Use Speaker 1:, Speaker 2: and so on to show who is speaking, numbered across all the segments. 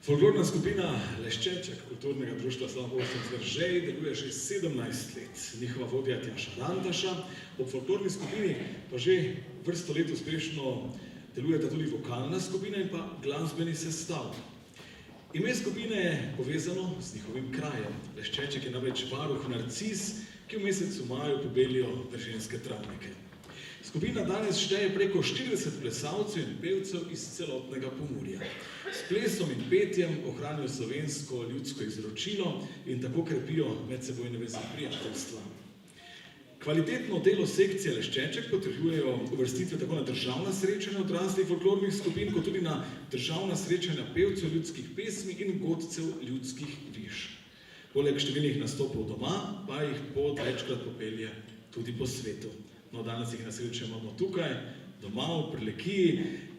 Speaker 1: Folklorna skupina Leščeček kulturnega društva Slavko Ostrc Veržej deluje že 17 let. Njihova vodja Tjaša Rantaša, ob folklorni skupini pa že vrsto let uspešno delujeta tudi vokalna skupina in pa glasbeni sestav. Ime skupine je povezano z njihovim krajem. Leščeček je namreč varuh Narcis, ki v mesecu maju pobelijo verženske travnike. Skupina danes šteje preko 40 plesalcev in pevcev iz celotnega Pomurja. S plesom in petjem ohranijo slovensko ljudsko izročilo in tako krepijo medsebojne vezi prijateljstva. Kvalitetno delo sekcije Leščeček potrjujejo uvrstitve tako na državna srečanja odraslih folklornih skupin, kot tudi na državna srečanja pevcev ljudskih pesmi in godcev ljudskih viž. Poleg številnih nastopov doma pa jih pot večkrat popelje tudi po svetu. No, danes jih na srečo imamo tukaj, doma v Prlekiji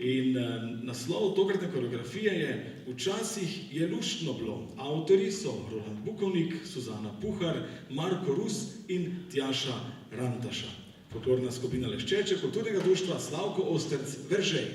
Speaker 1: in naslov tokratne koreografije je Včasih je luštno bilo. Avtorji so Roland Bukovnik, Suzana Puhar, Marko Rus in Tjaša Rantaša. Folklorna skupina Leščeček kulturnega društva Slavko Ostrc Veržej.